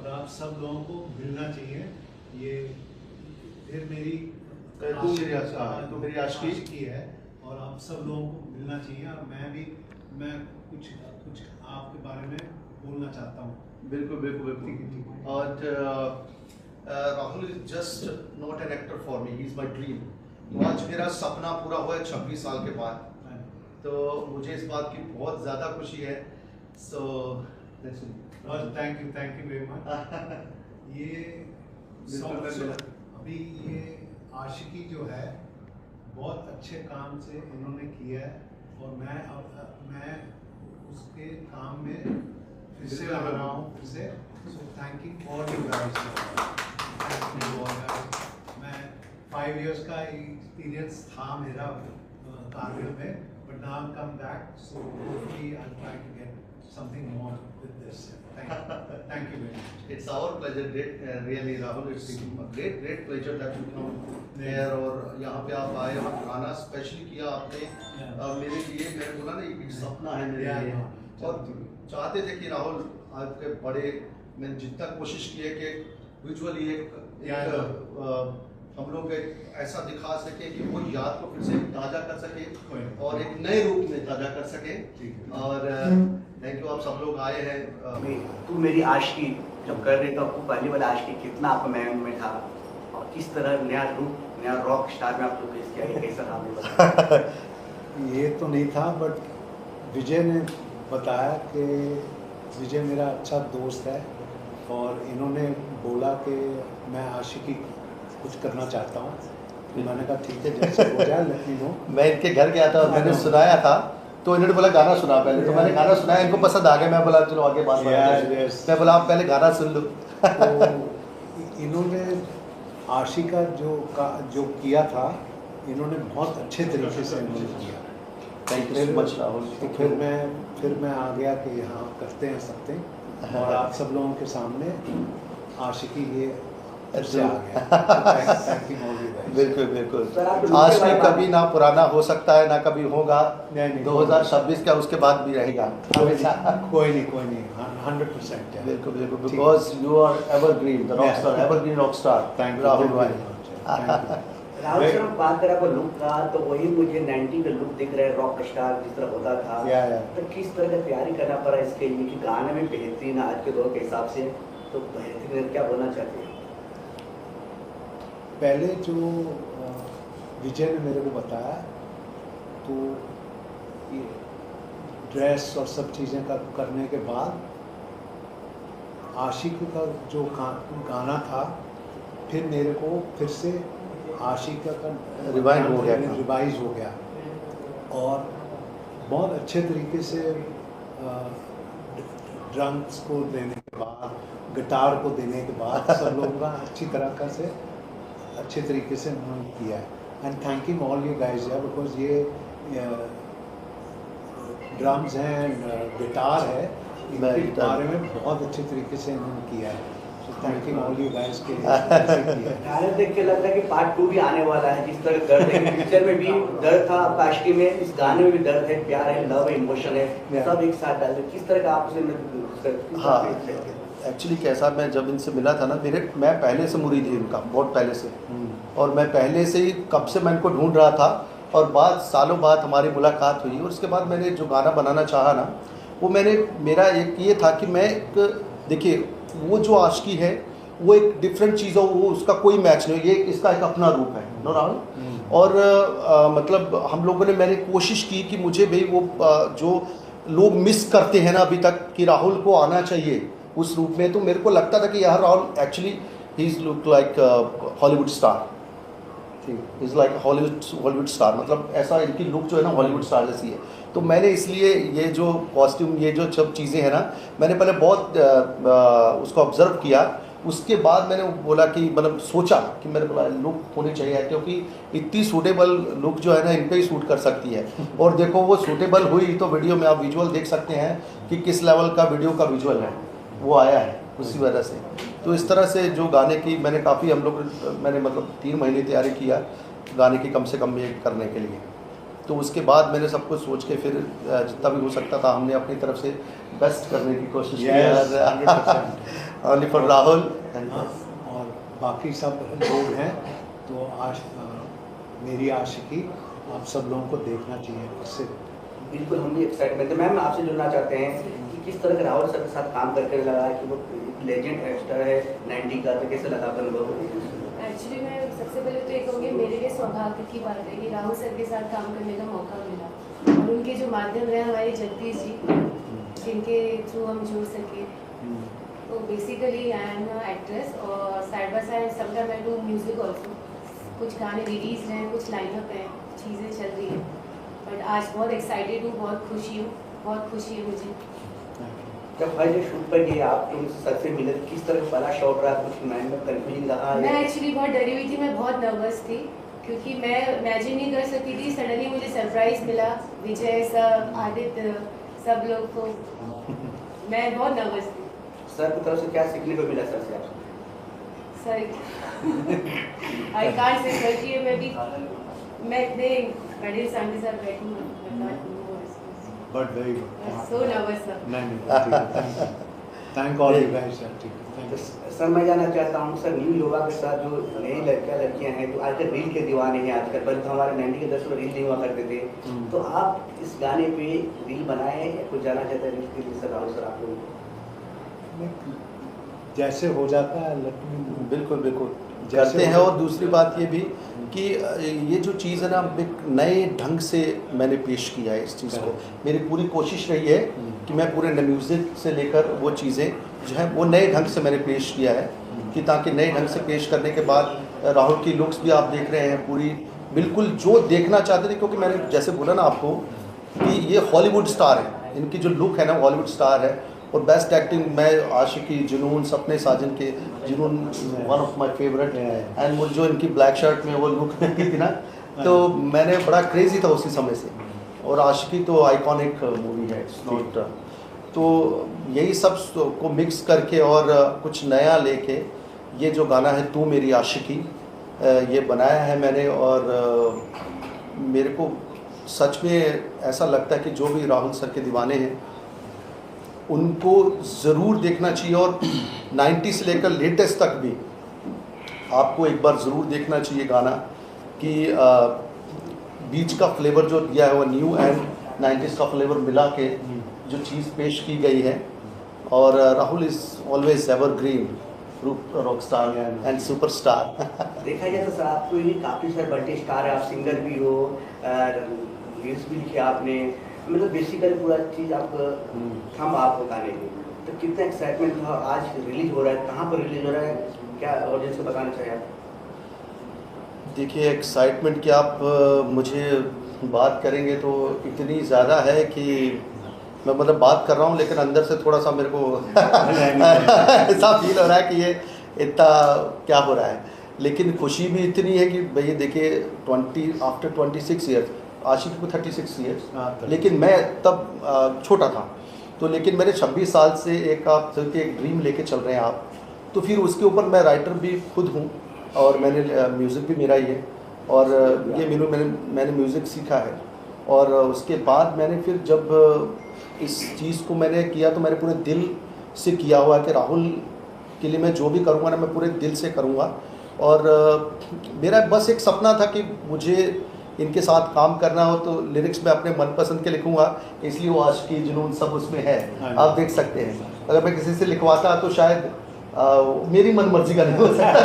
और आप सब लोगों को मिलना चाहिए। ये फिर मेरी आशिकी है और आप सब लोगों को मिलना चाहिए। और मैं कुछ आपके बारे में बोलना चाहता हूँ। बिल्कुल बिल्कुल बिल्कुल। और Rahul is just not an actor for me, he is my dream. आज मेरा सपना पूरा हुआ है 26 साल के बाद, तो मुझे इस बात की बहुत ज़्यादा खुशी है। सो थैंक यू वेरी मच। ये अभी ये आशिकी जो है बहुत अच्छे काम से इन्होंने किया है और मैं उसके काम में फिर से लग रहा हूँ फिर से। So thank you all you guys. मैं 5 इयर्स का एक्सपीरियंस था मेरा कारगिल में, but now I come back, so hopefully I try to get something more with this. Thank you very much. It's our pleasure, really Rahul. It's a great pleasure that you come here और यहाँ पे आप आए और गाना specially किया आपने मेरे लिए। मैंने बोला ना एक सपना है मेरे लिए और चाहते थे कि राहुल आपके बड़े, मैंने जितना कोशिश की है कि विजुअली एक हम लोग एक ऐसा दिखा सके कि वो याद को फिर से ताज़ा कर सके और एक नए रूप में ताज़ा कर सके। और थैंक यू, आप सब लोग आए हैं। तू मेरी आशिकी जब कर रही तो आपको पहली वाला आशिकी कितना आपका में था और किस तरह नया रूप, नया रॉक स्टार में आप लोग पेश किया, कैसा था आपने बताया? ये तो नहीं था, बट विजय ने बताया कि विजय मेरा अच्छा दोस्त है और इन्होंने बोला कि मैं आशिकी कुछ करना चाहता हूँ। मैंने कहा ठीक है, जैसे हो जाए लेट मी नो। मैं इनके घर गया था और मैंने सुनाया था, तो इन्होंने बोला गाना सुना पहले। तो मैंने गाना सुनाया, इनको पसंद आ गया। मैं बोला चलो आगे बात बढ़ाते हैं। मैं बोला आप पहले गाना सुन लो। तो इन्होंने आशिका जो किया था, इन्होंने बहुत अच्छे तरीके से इन्होंने किया। Thank you very much Rahul. तो फिर मैं आ गया कि हाँ करते हैं सकते और आप सब लोगों के सामने आशिकी ये से आ गया। बिल्कुल बिल्कुल। आशिकी कभी ना पुराना हो सकता है ना कभी होगा। 2026 का उसके बाद भी रहेगा। कोई नहीं 100%। बिल्कुल बिल्कुल, because you are evergreen, the rock star, evergreen rock star. Thank you Rahul भाई। राहुल सर, हम बात करें आपको लुक का, तो वही मुझे 90 का लुक दिख रहा है, रॉक स्टार जिस तरह होता था। तो किस तरह का तैयारी करना पड़ा इसके लिए कि गाने में बेहतरीन आज के दौर के हिसाब से, तो बेहतरीन क्या बोलना चाहते हैं? पहले जो विजय ने मेरे को बताया, तो ये ड्रेस और सब चीज़ें का करने के बाद आशिकी का जो गाना था, फिर मेरे को फिर से आशिका का रिवाइज हो गया और बहुत अच्छे तरीके से ड्रम्स को देने के बाद, गिटार को देने के बाद सब लोगों का अच्छे तरीके से उन्होंने किया है। And thanking all you guys यार, बिकॉज ये ड्रम्स हैं, गिटार है, इनके बारे में बहुत अच्छे तरीके से इन्होंने किया है। सो थैंकिंग ऑल यू गाइज के लिए। गाने देख के लगता है कि पार्ट 2 भी आने वाला है। जिस तरह दर्द है, पिक्चर में भी दर्द था, आशिकी में, इस गाने में भी दर्द है, प्यार है, लव है, इमोशन है, सब एक साथ डाल। किस तरह का आपसे? हाँ, एक्चुअली कैसा, मैं जब इनसे मिला था ना, मैं पहले से मुरीद ही इनका, बहुत पहले से। और मैं पहले से ही कब से मैं इनको ढूंढ रहा था और सालों बाद हमारी मुलाकात हुई और उसके बाद मैंने जो गाना बनाना चाहा ना, वो मेरा एक ये था कि मैं देखिए वो जो आशिकी है वो एक डिफरेंट चीज़ है, वो उसका कोई मैच नहीं, ये इसका एक अपना रूप है नो राहुल। और मतलब हम लोगों ने, मैंने कोशिश की कि मुझे भाई वो जो लोग मिस करते हैं ना अभी तक कि राहुल को आना चाहिए उस रूप में, तो मेरे को लगता था कि यार Rahul actually he is look like Hollywood star, is like Hollywood star, मतलब ऐसा इनकी लुक जो है ना हॉलीवुड स्टार जैसी है। तो मैंने इसलिए ये जो कॉस्ट्यूम, ये जो सब चीज़ें हैं ना, मैंने पहले बहुत उसको ऑब्जर्व किया। उसके बाद मैंने बोला कि मतलब सोचा कि मेरे को लुक होनी चाहिए, क्योंकि इतनी सूटेबल लुक जो है ना इन पे ही सूट कर सकती है। और देखो वो सूटेबल हुई, तो वीडियो में आप विजुअल देख सकते हैं कि किस लेवल का वीडियो का विजुअल है वो आया है उसी वजह से। तो इस तरह से जो गाने की मैंने काफ़ी मैंने मतलब 3 महीने तैयारी किया गाने की, कम से कम ये करने के लिए। तो उसके बाद मैंने सब कुछ सोच के फिर जितना भी हो सकता था हमने अपनी तरफ से बेस्ट करने की कोशिश की Yes, और 100%. Only for Rahul. हाँ, और बाकी सब लोग हैं तो मेरी आशिकी आप सब लोगों को देखना चाहिए इससे। बिल्कुल, हम भी एक्साइटमेंट है। मैम आपसे जुड़ना चाहते हैं कि किस तरह के राहुल सर के साथ काम करके लगा कि वो लेजेंड एक्टर है 90 का, तो कैसे लगा अनुभव? एक्चुअली मैं सबसे पहले तो ये कहूँगी, मेरे लिए सौभाग्य की बात है कि राहुल सर के साथ काम करने का मौका मिला और उनके जो माध्यम रहे हमारे जगदीश जी, जिनके थ्रू हम जुड़ सके। तो बेसिकली आई एम एक्ट्रेस और side by side sometime I do music also. कुछ गाने रिलीज हैं, कुछ लाइनअप हैं, चीज़ें चल रही हैं। बट आज बहुत एक्साइटेड हूँ, बहुत खुशी है मुझे। जब फर्स्ट डे शूट पर गए आप तो सर से मिले, किस तरह का पहला शॉट रहा, कुछ माइंड में कंफ्यूजन रहा? मैं एक्चुअली बहुत डरी हुई थी, मैं बहुत नर्वस थी क्योंकि मैं इमेजिन नहीं कर सकती थी। सडनली मुझे सरप्राइज मिला, विजय सर, आदित्य, सब लोग, तो मैं बहुत नर्वस थी। सर की तरफ से क्या सीखने को मिला सर से आपको? Sir I can't say sir कि मैं इतने बड़े सामने सर बैठी हूँ, but very good. So nervous sir. नहीं, thank all you guys sir. ठीक है, तो सर मैं जानना चाहता हूँ सर, न्यू युवा के साथ जो नई लड़कियां हैं जो आजकल रील के दीवाने हैं, आजकल पहले तो हमारे 90 के दशक में रील नहीं हुआ करते थे, तो आप इस गाने पे रील बनाए या कुछ जाना चाहते हैं रील के लिए? सर राहुल सर आप लोग जैसे हो जाता है लक्ष्मी। बिल्कुल बिल्कुल करते हैं। और दूसरी बात ये भी कि ये जो चीज़ है ना, एक नए ढंग से मैंने पेश किया है इस चीज़ को। मेरी पूरी कोशिश रही है कि मैं पूरे म्यूज़िक से लेकर वो चीज़ें जो है वो नए ढंग से मैंने पेश किया है, कि ताकि नए ढंग से पेश करने के बाद राहुल की लुक्स भी आप देख रहे हैं पूरी बिल्कुल जो देखना चाहते थे। क्योंकि मैंने जैसे बोला ना आपको कि ये हॉलीवुड स्टार है, इनकी जो लुक है ना हॉलीवुड स्टार है। और बेस्ट एक्टिंग मैं आशिकी, जुनून, सपने साजन के जुनून one of my favourite. And मुझे जो इनकी ब्लैक शर्ट में वो लुक की थी ना, तो मैंने बड़ा क्रेजी था उसी समय से। और आशिकी तो आइकॉनिक मूवी है, इट्स नॉट। तो यही सब को मिक्स करके और कुछ नया लेके ये जो गाना है तू मेरी आशिकी, ये बनाया है मैंने। और मेरे को सच में ऐसा लगता है कि जो भी राहुल सर के दीवाने हैं उनको ज़रूर देखना चाहिए। और 90 से लेकर लेटेस्ट तक भी आपको एक बार ज़रूर देखना चाहिए गाना, कि बीच का फ्लेवर जो दिया है वो न्यू एंड 90s का फ्लेवर मिला के जो चीज़ पेश की गई है। और Rahul is always evergreen rock star and superstar. देखा जाए तो सर आपको ये काफ़ी सारे बर्थडे स्टार है, आप सिंगर भी हो, रील्स भी लिखे आपने, मतलब बेसिकली पूरा चीज़ आप हम आपको गाने में, तो कितना एक्साइटमेंट था। आज रिलीज हो रहा है, कहाँ पर रिलीज हो रहा है, क्या ऑडियंस को बताना चाहिए आप? देखिए एक्साइटमेंट की आप मुझे बात करेंगे तो इतनी ज़्यादा है कि मैं मतलब बात कर रहा हूँ लेकिन अंदर से थोड़ा सा मेरे को ऐसा फील हो रहा है कि ये इतना क्या हो रहा है। लेकिन खुशी भी इतनी है कि भैया देखिए आफ्टर 26 ईयर्स, आशिक को 36 ईयर्स, लेकिन मैं तब छोटा था। तो लेकिन मेरे 26 साल से एक आप एक ड्रीम लेके चल रहे हैं आप, तो फिर उसके ऊपर मैं राइटर भी खुद हूँ और मैंने म्यूज़िक भी मेरा ही है। और ये मैंने म्यूज़िक सीखा है। और उसके बाद मैंने फिर जब इस चीज़ को मैंने किया तो मैंने पूरे दिल से किया हुआ है कि राहुल के लिए मैं जो भी करूँगा ना मैं पूरे दिल से करूँगा। और मेरा बस एक सपना था कि मुझे इनके साथ काम करना हो तो लिरिक्स में अपने मनपसंद के लिखूंगा, इसलिए वो आशिकी जुनून सब उसमें है, आप देख सकते हैं। अगर मैं किसी से लिखवाता तो शायद मेरी मन मर्जी का नहीं हो सकता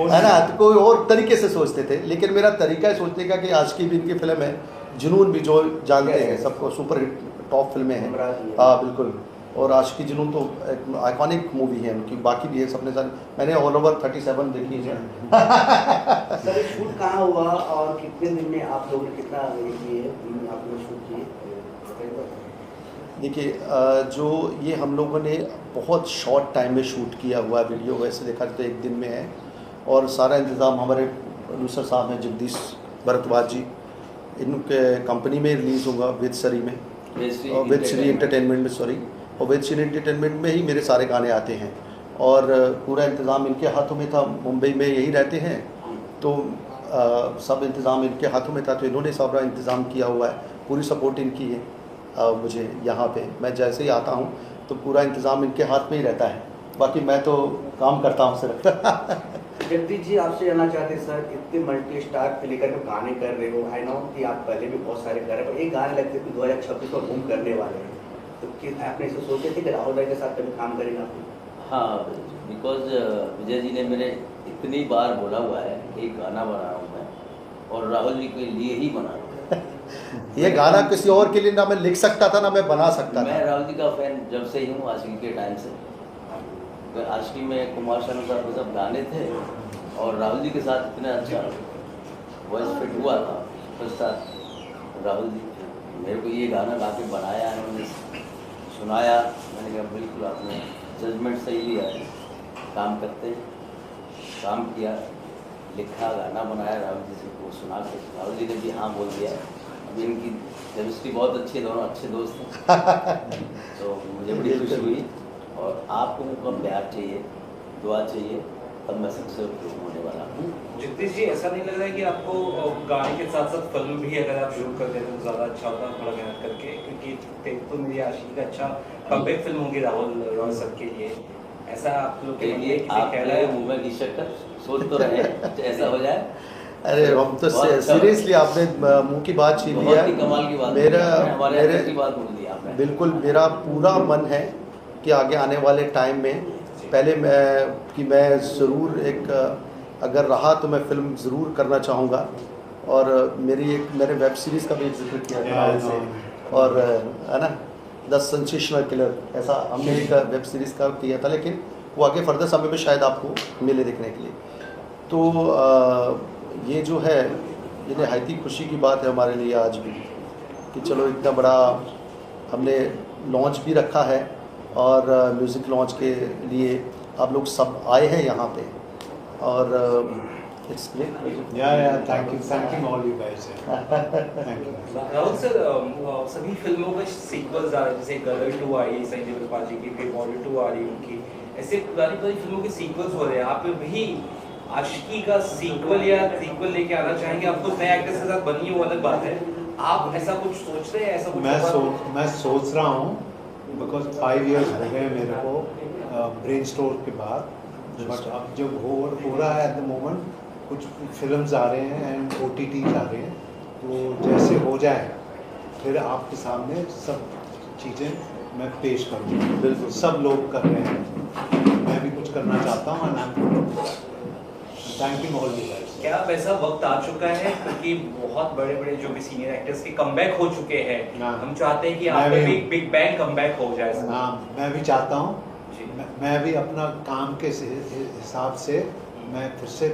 है ना, तो कोई और तरीके से सोचते थे। लेकिन मेरा तरीका है सोचने का कि आशिकी भी इनकी फिल्म है, जुनून भी जो जानते हैं सबको सुपर हिट टॉप फिल्में हैं। हाँ बिल्कुल। और आशिकी जुनून तो एक आइकॉनिक मूवी है उनकी, बाकी भी है सपने साथ मैंने ऑल ओवर 37 देखी है। सर शूट कहाँ हुआ और कितने दिन में आप लोगों ने कितना आपने शूट किए? देखिए जो ये हम लोगों ने बहुत शॉर्ट टाइम में शूट किया हुआ वीडियो, वैसे देखा तो एक दिन में है। और सारा इंतज़ाम हमारे प्रोड्यूसर साहब हैं जगदीश भरद्वाज जी, इनके कंपनी में रिलीज़ होगा विद श्री में, विद श्री एंटरटेनमेंट में, सॉरी, और विद श्री एंटरटेनमेंट में ही मेरे सारे गाने आते हैं। और पूरा इंतज़ाम इनके हाथों में था, मुंबई में यही रहते हैं तो सब इंतज़ाम इनके हाथों में था, तो इन्होंने सारा इंतज़ाम किया हुआ है, पूरी सपोर्ट इनकी है। मुझे यहाँ पे मैं जैसे ही आता हूँ तो पूरा इंतज़ाम इनके हाथ में ही रहता है, बाकी मैं तो काम करता हूँ सिर्फ। जगदीश जी आपसे जानना चाहते हैं सर, इतने मल्टी स्टार फिल्म में गाने कर रहे हो, आई नो कि आप पहले भी बहुत सारे कर रहे हो, पर एक गाने लगते कि 2026 में बूम करने वाले हैं, तो आपने इसे सोचे थे कि राहुल भाई के साथ कभी काम करेगा? हाँ, बिकॉज विजय जी ने मेरे इतनी बार बोला हुआ है कि एक गाना बना रहा हूँ मैं, और राहुल जी के लिए ही बना रहा हूँ। ये गाना किसी और के लिए ना मैं लिख सकता था ना मैं बना सकता था। मैं राहुल जी का फैन जब से ही हूँ, आशिकी के टाइम से। आशिकी में कुमार शानू साहब के सब गाने थे, और राहुल जी के साथ इतना अच्छा वॉइस फिट हुआ था फर्स्ट राहुल जी। मेरे को ये गाना गा के बनाया, उन्होंने सुनाया, मैंने कहा बिल्कुल आपने जजमेंट सही लिया है, काम करते हैं। काम किया, लिखा, गाना बनाया, राहुल जी से वो सुना के राहुल जी ने भी हाँ बोल दिया। अभी इनकी केमिस्ट्री बहुत अच्छी है, दोनों अच्छे दोस्त हैं। तो मुझे बड़ी खुशी हुई, और आपको उनका प्यार चाहिए, दुआ चाहिए, तब मैं सक्सेसफुल होने वाला हूँ। जगदीश जी, ऐसा नहीं लग रहा है कि आपको गाने के साथ साथ फिल्म भी अगर आप शुरू कर देते तो ज़्यादा अच्छा होता, थोड़ा मेहनत करके, क्योंकि तेरे तो मेरी आशिकी का अच्छा कमबैक फिल्म होगी राहुल रॉय सर के लिए, ऐसा आप लोग के लिए आप मुँह में की शक्कर सोच तो रहे ऐसा हो जाए। अरे हम तो सीरियसली आपने मुंह की बात छीन लिया है। कमाल की बात, मेरे की बात बोल दी आपने। बिल्कुल मेरा पूरा मन है कि आगे आने वाले टाइम में पहले मैं ज़रूर एक अगर रहा तो मैं फ़िल्म ज़रूर करना चाहूँगा, और मैंने वेब सीरीज़ का भी जिक्र किया था से, और है ना द सेंसेशनल किलर, ऐसा हमने एक वेब सीरीज़ का किया था, लेकिन वो आगे फर्दर समय में शायद आपको मिले देखने के लिए। तो ये जो है ये नहायती खुशी की बात है हमारे लिए आज भी कि चलो इतना बड़ा हमने लॉन्च भी रखा है, और म्यूज़िक लॉन्च के लिए आप लोग सब आए हैं यहाँ पे, और इट्स ग्रेट। या thank you all you guys, thank you. Rahul sir, सभी फिल्मों में सीक्वल्स आ रहे हैं, जैसे गदर 2 आई संजय त्रिपाठी की, फिर बॉर्डर 2 आ रही है उनकी, ऐसे पुरानी फिल्मों के सीक्वल्स हो रहे हैं। आप भी आशिकी का सीक्वल लेके आना चाहेंगे? आपको नए एक्टर्स के साथ बनी वो अलग बात है, आप ऐसा कुछ सोच रहे हैं? ऐसा कुछ मैं सोच रहा हूँ, बिकॉज 5 years हो गए मेरे को ब्रेन स्टोर के बाद, बट अब जब हो रहा है एट द मोमेंट, कुछ फिल्म्स आ रहे हैं एंड OTTs आ रहे हैं, तो जैसे हो जाए फिर आपके सामने सब चीज़ें मैं पेश करूँगा। बिल्कुल सब लोग कर रहे हैं, मैं भी कुछ करना चाहता हूँ, thank you all you guys. क्या वैसा वक्त आ चुका है, क्योंकि बहुत बड़े बड़े जो भी सीनियर एक्टर्स के कमबैक हो चुके हैं, हम चाहते हैं कि आपका भी बिग बैंग कमबैक हो जाए? हाँ, मैं भी चाहता हूँ, मैं भी अपना काम के हिसाब से मैं फिर से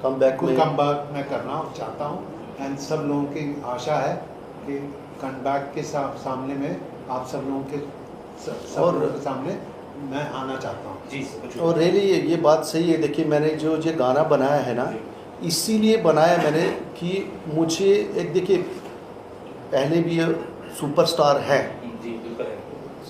कमबैक मैं करना चाहता हूँ, एंड सब लोगों की आशा है कि कमबैक के सामने में आप सब लोगों के सामने मैं आना चाहता हूँ जी। और रियली ये बात सही है। देखिए मैंने जो गाना बनाया है ना, इसीलिए बनाया मैंने कि मुझे एक, देखिए पहले भी ये सुपरस्टार है, जी बिल्कुल है,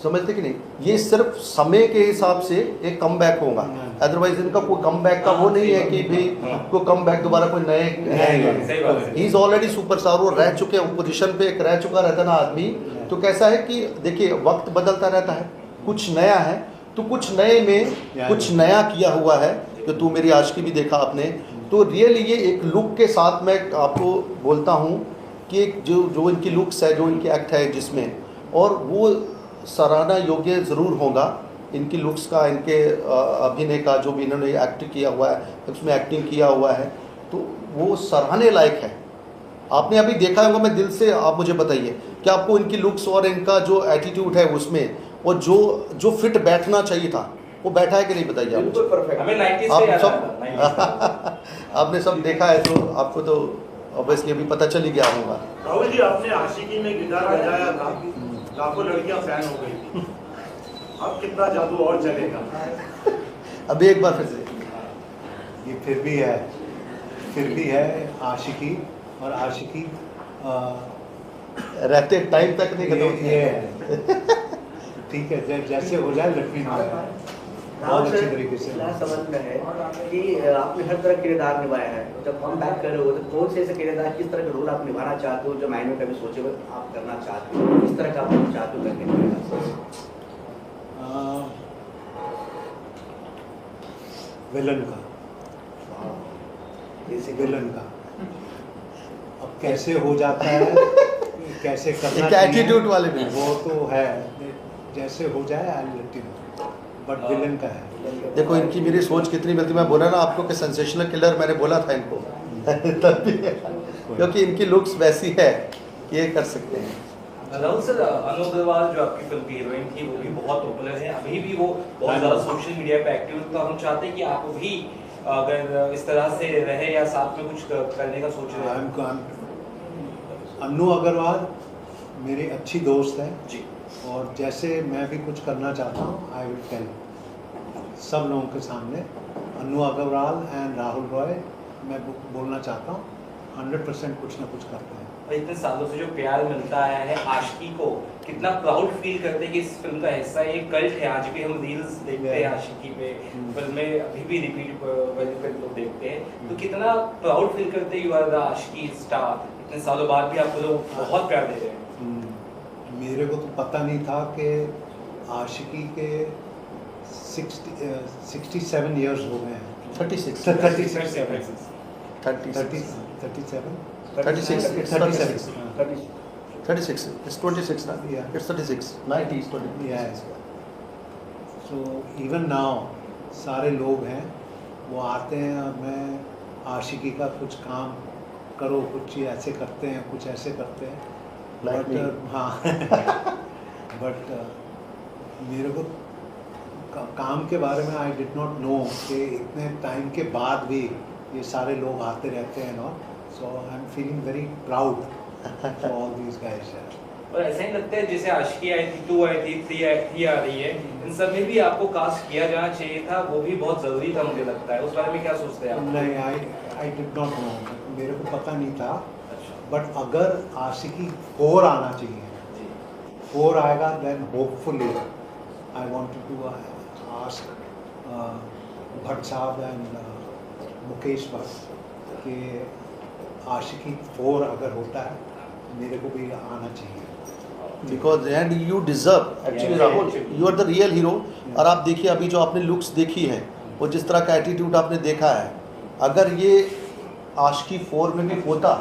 समझते कि नहीं, ये सिर्फ समय के हिसाब से एक कमबैक होगा, अदरवाइज इनका कोई कमबैक का वो नहीं है कि भाई कोई कमबैक दोबारा कोई नए हैं। ही इज ऑलरेडी सुपरस्टार, वो रह चुके हैं पोजीशन पे, एक रह चुका रहता ना आदमी। तो कैसा है कि देखिए वक्त बदलता रहता है, कुछ नया है तो कुछ नए में कुछ नया किया हुआ है, कि तू मेरी आशिकी भी देखा आपने। तो रियली ये एक लुक के साथ मैं आपको बोलता हूँ कि एक जो इनकी लुक्स है, जो इनकी एक्ट है जिसमें, और वो सराहना योग्य ज़रूर होगा इनकी लुक्स का, इनके अभिनय का, जो भी इन्होंने एक्ट किया हुआ है, उसमें एक्टिंग किया हुआ है, तो वो सराहने लायक है। आपने अभी देखा होगा, मैं दिल से आप मुझे बताइए कि आपको इनकी लुक्स और इनका जो एटीट्यूड है उसमें, और जो फिट बैठना चाहिए था वो बैठा है कि नहीं, बताइए आप मुझे। आपने सब देखा है तो आपको तो ऑब्वियसली अभी पता चल ही गया होगा। राहुल जी, आपने आशिकी में गिटार बजाया था, लाखों लड़कियां फैन हो गई, अब कितना जादू और चलेगा? अभी एक बार फिर से, ये फिर भी है आशिकी, और आशिकी रहते टाइम तक नहीं खत्म ये है। ठीक है, जैसे हो जाए लक्ष्मी नारायण। बहुत अच्छे तरीके से। मेरा समझ में है कि आपने हर तरह किरदार निभाया है, जब कम बैक कर रहे हो तो कौन से ऐसे किरदार, किस तरह का रोल आप निभाना चाहते हो जो मायने कभी सोचे हुए आप करना चाहते हो, किस तरह का आप चाहते हो करने के? विलन का, विलन का अब कैसे हो जाता है, कैसे करना एक एटीट्यूड वाले भी। वो तो है, जैसे हो जाए I let you know, but villain का है। देखो इनकी मेरी सोच कितनी मिलती, मैं बोला ना आपको कि सेंसेशनल किलर मैंने बोला था इनको तब भी, क्योंकि इनकी लुक्स वैसी है ये कर सकते हैं। राहुल सर, अनु अग्रवाल जो आपकी फिल्म की हीरोइन थी वो भी बहुत पॉपुलर है, अभी भी वो बहुत ज़्यादा सोशल मीडिया पे एक्टिव है, तो हम चाहते हैं कि आप भी अगर इस तरह से रहे या साथ में कुछ करने का सोच रहे हैं। अनु अग्रवाल मेरी अच्छी दोस्त है जी, और जैसे मैं भी कुछ करना चाहता हूँ आई विल टेल सब लोगों के सामने। अनु अग्रवाल एंड राहुल रॉय मैं बोलना चाहता हूँ 100% कुछ ना कुछ करते हैं। और इतने सालों से जो प्यार मिलता आया है आशिकी को, कितना प्राउड फील करते हैं कि इस फिल्म का हिस्सा एक कल्ट है, आज भी हम रील्स देखते हैं आशिकी पे, फिल्में अभी भी रिपीट पे लोग देखते हैं, तो कितना प्राउड फील करते हैं you are the Aashiqui star, इतने सालों बाद भी आपको लोग बहुत प्यार दे रहे हैं। मेरे को तो पता नहीं था कि आशिकी के 67 इयर्स हो गए हैं। 36 it's 26 now. Yeah. It's 36. 90 is 20. Yeah. So even now सारे लोग हैं वो आते हैं, मैं आशिकी का कुछ काम करो, कुछ ऐसे करते हैं, कुछ ऐसे करते हैं, Like me. हाँ बट मेरे को काम के बारे में आई डिड नॉट नो कि इतने टाइम के बाद भी ये सारे लोग आते रहते हैं ना, so I am feeling very proud for all these guys. और ऐसा ही लगता है जैसे आशिकी आई थी, 2 आई थी, 3 आ रही है, इन सब में भी आपको कास्ट किया जाना चाहिए था, वो भी बहुत जरूरी था मुझे लगता है, उस बारे में क्या सोचते हैं आप? नहीं, आई डिड नॉट नो, मेरे को पता नहीं था, बट अगर आशिकी 4 आना चाहिए, 4 आएगा then hopefully I wanted to ask Bhatt साहब एंड मुकेश भट्ट कि आशिकी 4 अगर होता है मेरे को भी आना चाहिए। Because and you deserve actually Rahul, you are the real hero। और आप देखिए अभी जो आपने लुक्स देखी है, वो जिस तरह का एटीट्यूड आपने देखा है, अगर ये आशिकी 4 में भी होता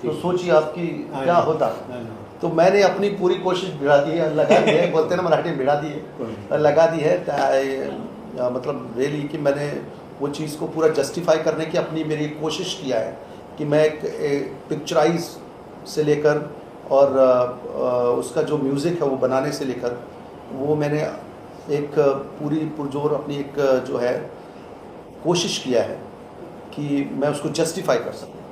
तो सोचिए आपकी क्या होता। तो मैंने अपनी पूरी कोशिश भिड़ा दी है, लगा दी है, बोलते हैं ना मराठी में भिड़ा दी है, लगा दी है, मतलब रियली कि मैंने वो चीज़ को पूरा जस्टिफाई करने की अपनी मेरी कोशिश किया है कि मैं एक पिक्चराइज से लेकर और उसका जो म्यूज़िक है वो बनाने से लेकर वो मैंने एक पूरी पुरजोर अपनी एक जो है कोशिश किया है कि मैं उसको जस्टिफाई कर सकूं।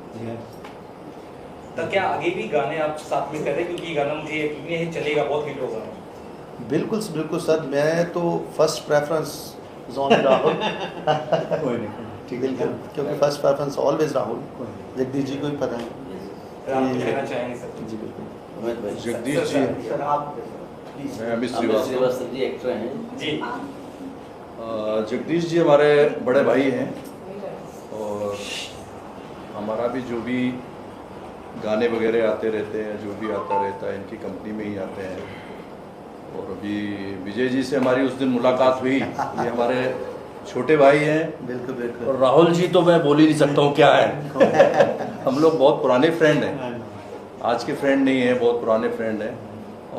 तो क्या आगे भी गाने आप साथ में करें, क्योंकि ये गाना मुझे यकीन है चलेगा, बहुत हिट होगा? बिल्कुल बिल्कुल सर, मैं तो फर्स्ट प्रेफरेंस जोन राहुल ठीक है, क्योंकि first preference always Rahul. Jagdish ji को भी पता है। आप कुछ कहना चाहेंगे सर? जी बिल्कुल। अमित भाई, जगदीश जी, सर आप मैं अमित अमित श्रीवास्तव। श्रीवास्तव जी एक्टर हैं जी। जगदीश जी हमारे बड़े भाई हैं और हमारा भी जो भी गाने वगैरह आते रहते हैं, जो भी आता रहता है इनकी कंपनी में ही आते हैं। और अभी विजय जी से हमारी उस दिन मुलाकात हुई, ये हमारे छोटे भाई हैं। बिल्कुल बिल्कुल। और राहुल जी तो मैं बोल ही नहीं सकता हूँ क्या है। हम लोग बहुत पुराने फ्रेंड हैं, आज के फ्रेंड नहीं हैं, बहुत पुराने फ्रेंड हैं।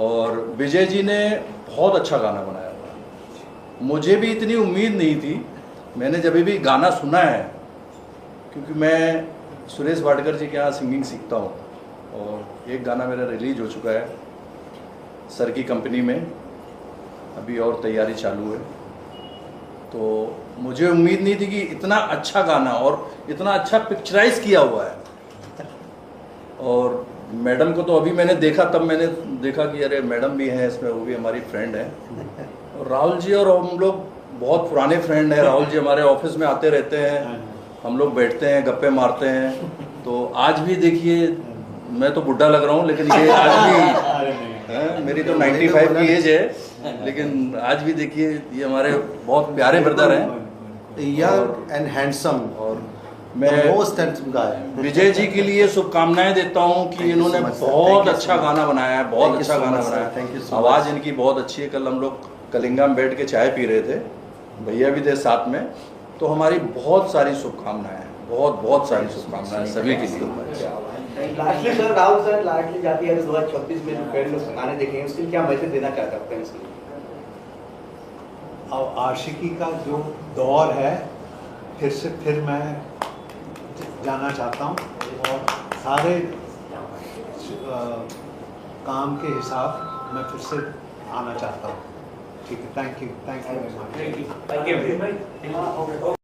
और विजय जी ने बहुत अच्छा गाना बनाया था, मुझे भी इतनी उम्मीद नहीं थी। मैंने जब भी गाना सुना है, क्योंकि मैं सुरेश वाडकर जी के यहाँ सिंगिंग सीखता हूँ, और एक गाना मेरा रिलीज हो चुका है सर की कंपनी में, अभी और तैयारी चालू है। तो मुझे उम्मीद नहीं थी कि इतना अच्छा गाना और इतना अच्छा पिक्चराइज किया हुआ है। और मैडम को तो अभी मैंने देखा, तब मैंने देखा कि अरे मैडम भी हैं इसमें, वो भी हमारी फ्रेंड है। और राहुल जी और हम लोग बहुत पुराने फ्रेंड हैं। राहुल जी हमारे ऑफिस में आते रहते हैं, हम लोग बैठते हैं, गप्पे मारते हैं। तो आज भी देखिए, मैं तो बुढ़ा लग रहा हूँ, लेकिन ये आज भी मेरी तो 95 की एज है, लेकिन आज भी देखिए ये हमारे बहुत प्यारे ब्रदर हैं यंग एंड हैंडसम और मैं most handsome guy. Vijay ji के लिए शुभकामनाएं देता हूं कि इन्होंने बहुत अच्छा गाना बनाया है, बहुत अच्छा गाना बनाया है। आवाज़ इनकी बहुत अच्छी है। कल हम लोग कलिंगा में बैठ के चाय पी रहे थे, भैया भी थे साथ में, तो हमारी बहुत सारी शुभकामनाएं हैं, बहुत सारी शुभकामनाएं सभी के लिए। लास्टली सर, राहुल सर, लाडली जाती है 2036 में जो फिल्म गाने देखेंगे उसके लिए क्या मैसेज देना चाह सकते हैं इसके लिए? अब आशिकी का जो दौर है फिर मैं जाना चाहता हूँ और सारे काम के हिसाब मैं फिर से आना चाहता हूँ। ठीक है, thank you very much. Thank you.